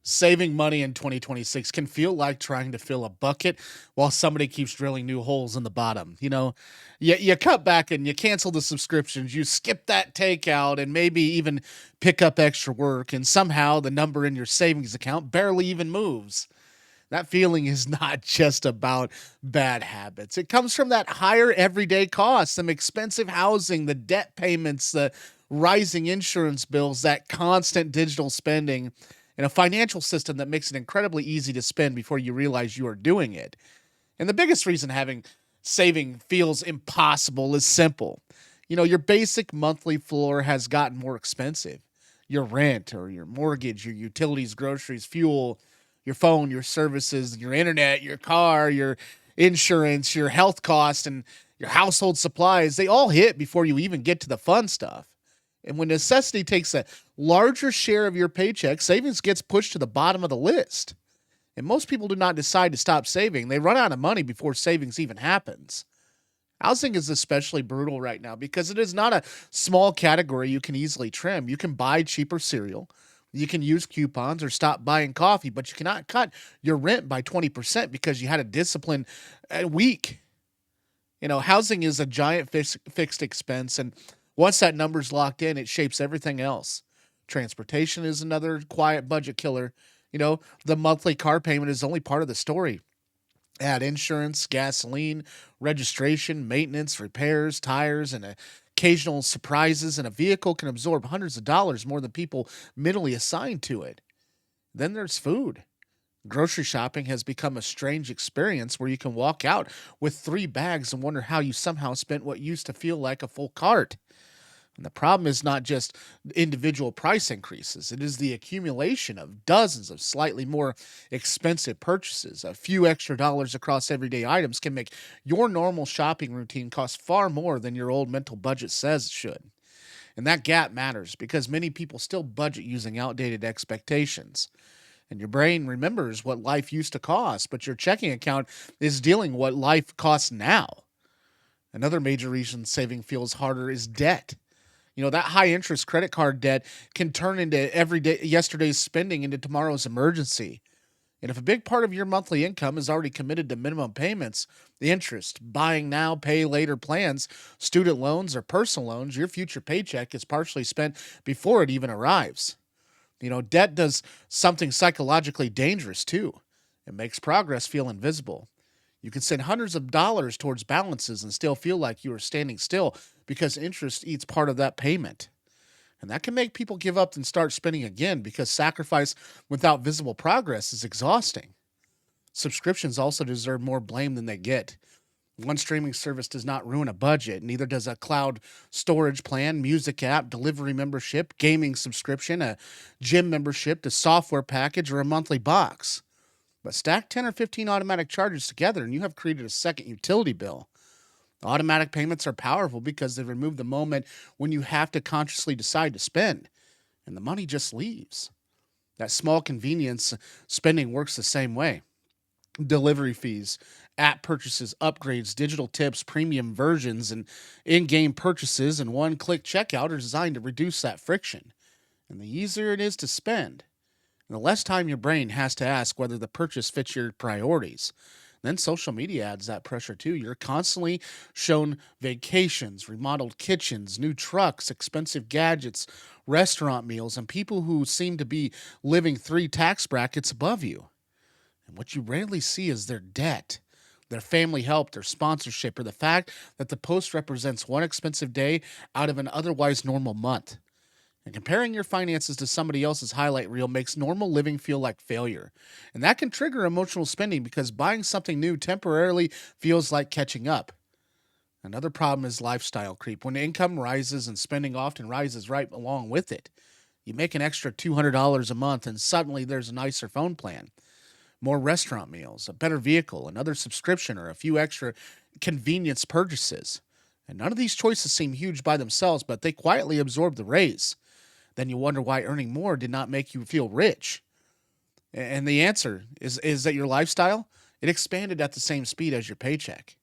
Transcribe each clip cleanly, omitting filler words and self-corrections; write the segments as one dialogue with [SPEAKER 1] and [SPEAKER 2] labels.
[SPEAKER 1] Saving money in 2026 can feel like trying to fill a bucket while somebody keeps drilling new holes in the bottom. You cut back and you cancel the subscriptions, you skip that takeout, and maybe even pick up extra work, and somehow the number in your savings account barely even moves. That feeling is not just about bad habits. It comes from that higher everyday costs, some expensive housing, the debt payments, the rising insurance bills, that constant digital spending, and a financial system that makes it incredibly easy to spend before you realize you are doing it. And the biggest reason having saving feels impossible is simple. Your basic monthly floor has gotten more expensive. Your rent or your mortgage, your utilities, groceries, fuel, your phone, your services, your internet, your car, your insurance, your health costs, and your household supplies, they all hit before you even get to the fun stuff. And when necessity takes a larger share of your paycheck, savings gets pushed to the bottom of the list. And most people do not decide to stop saving. They run out of money before savings even happens. Housing is especially brutal right now because it is not a small category you can easily trim. You can buy cheaper cereal, you can use coupons or stop buying coffee, but you cannot cut your rent by 20% because you had a disciplined week. Housing is a giant fixed expense, and once that number's locked in, it shapes everything else. Transportation is another quiet budget killer. The monthly car payment is only part of the story. Add insurance, gasoline, registration, maintenance, repairs, tires, and occasional surprises, and a vehicle can absorb hundreds of dollars more than people mentally assign to it. Then there's food. Grocery shopping has become a strange experience where you can walk out with 3 bags and wonder how you somehow spent what used to feel like a full cart. And the problem is not just individual price increases, it is the accumulation of dozens of slightly more expensive purchases. A few extra dollars across everyday items can make your normal shopping routine cost far more than your old mental budget says it should. And that gap matters because many people still budget using outdated expectations. And your brain remembers what life used to cost, but your checking account is dealing what life costs now. Another major reason saving feels harder is debt. That high interest credit card debt can turn into yesterday's spending into tomorrow's emergency. And if a big part of your monthly income is already committed to minimum payments, the interest, buying now, pay later plans, student loans, or personal loans, your future paycheck is partially spent before it even arrives. Debt does something psychologically dangerous too. It makes progress feel invisible. You can send hundreds of dollars towards balances and still feel like you are standing still because interest eats part of that payment. And that can make people give up and start spending again because sacrifice without visible progress is exhausting. Subscriptions also deserve more blame than they get. One streaming service does not ruin a budget, neither does a cloud storage plan, music app, delivery membership, gaming subscription, a gym membership, the software package, or a monthly box. But stack 10 or 15 automatic charges together and you have created a second utility bill. Automatic payments are powerful because they remove the moment when you have to consciously decide to spend, and the money just leaves. That small convenience spending works the same way. Delivery fees, app purchases, upgrades, digital tips, premium versions, and in game purchases and one click checkout are designed to reduce that friction. And the easier it is to spend, and the less time your brain has to ask whether the purchase fits your priorities. Then social media adds that pressure too. You're constantly shown vacations, remodeled kitchens, new trucks, expensive gadgets, restaurant meals, and people who seem to be living 3 tax brackets above you. And what you rarely see is their debt, their family help, their sponsorship, or the fact that the post represents one expensive day out of an otherwise normal month. And comparing your finances to somebody else's highlight reel makes normal living feel like failure. And that can trigger emotional spending because buying something new temporarily feels like catching up. Another problem is lifestyle creep. When income rises and spending often rises right along with it. You make an extra $200 a month and suddenly there's a nicer phone plan, more restaurant meals, a better vehicle, another subscription, or a few extra convenience purchases. And none of these choices seem huge by themselves, but they quietly absorb the raise. Then you wonder why earning more did not make you feel rich. And the answer is that your lifestyle, it expanded at the same speed as your paycheck.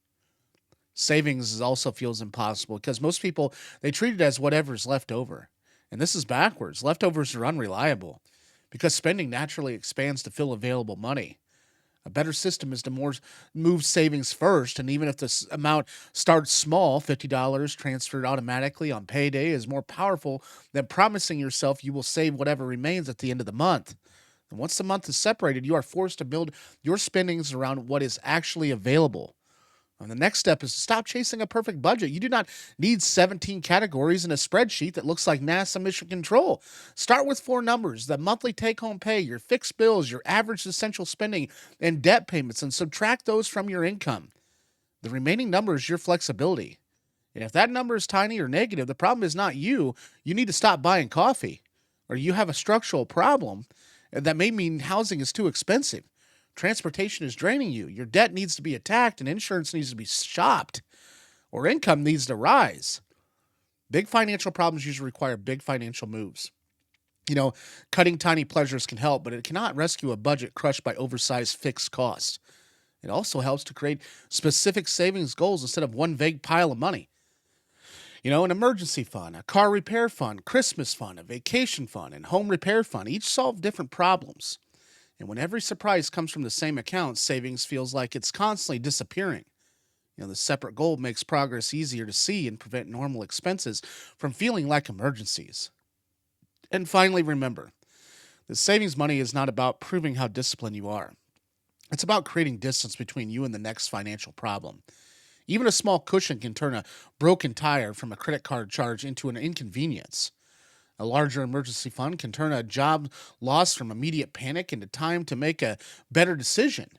[SPEAKER 1] Savings also feels impossible because most people, they treat it as whatever's left over. And this is backwards. Leftovers are unreliable. because spending naturally expands to fill available money. A better system is to more move savings first, and even if this amount starts small, $50 transferred automatically on payday is more powerful than promising yourself you will save whatever remains at the end of the month. And once the month is separated, you are forced to build your spendings around what is actually available. And the next step is to stop chasing a perfect budget. You do not need 17 categories in a spreadsheet that looks like NASA mission control. Start with four numbers: the monthly take home pay, your fixed bills, your average essential spending, and debt payments, and subtract those from your income. The remaining number is your flexibility. And if that number is tiny or negative, the problem is not you. You need to stop buying coffee, or you have a structural problem that may mean housing is too expensive. Transportation is draining you. Your debt needs to be attacked, and insurance needs to be shopped, or income needs to rise. Big financial problems usually require big financial moves. You know, cutting tiny pleasures can help, but it cannot rescue a budget crushed by oversized fixed costs. It also helps to create specific savings goals instead of one vague pile of money. An emergency fund, a car repair fund, Christmas fund, a vacation fund, and home repair fund each solve different problems. And when every surprise comes from the same account, savings feels like it's constantly disappearing. The separate goal makes progress easier to see and prevent normal expenses from feeling like emergencies. And finally, remember, the savings money is not about proving how disciplined you are. It's about creating distance between you and the next financial problem. Even a small cushion can turn a broken tire from a credit card charge into an inconvenience. A larger emergency fund can turn a job loss from immediate panic into time to make a better decision.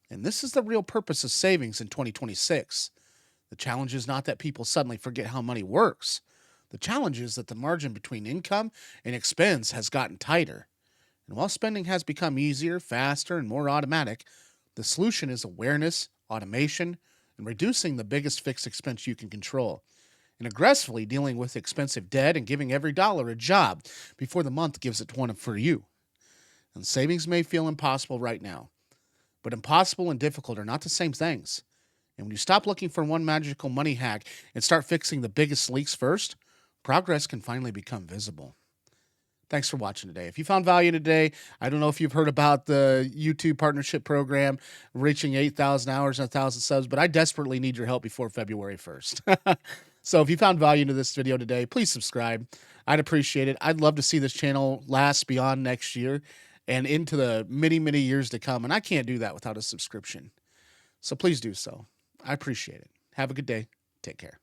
[SPEAKER 1] And this is the real purpose of savings in 2026. The challenge is not that people suddenly forget how money works. The challenge is that the margin between income and expense has gotten tighter. And while spending has become easier, faster, and more automatic, the solution is awareness, automation, and reducing the biggest fixed expense you can control, and aggressively dealing with expensive debt and giving every dollar a job before the month gives it one for you. And savings may feel impossible right now, but impossible and difficult are not the same things. And when you stop looking for one magical money hack and start fixing the biggest leaks first, progress can finally become visible. Thanks for watching today. If you found value today, I don't know if you've heard about the YouTube partnership program reaching 8,000 hours and 1,000 subs, but I desperately need your help before February 1st. So if you found value into this video today, please subscribe. I'd appreciate it. I'd love to see this channel last beyond next year and into the many, many years to come. And I can't do that without a subscription. So please do so. I appreciate it. Have a good day. Take care.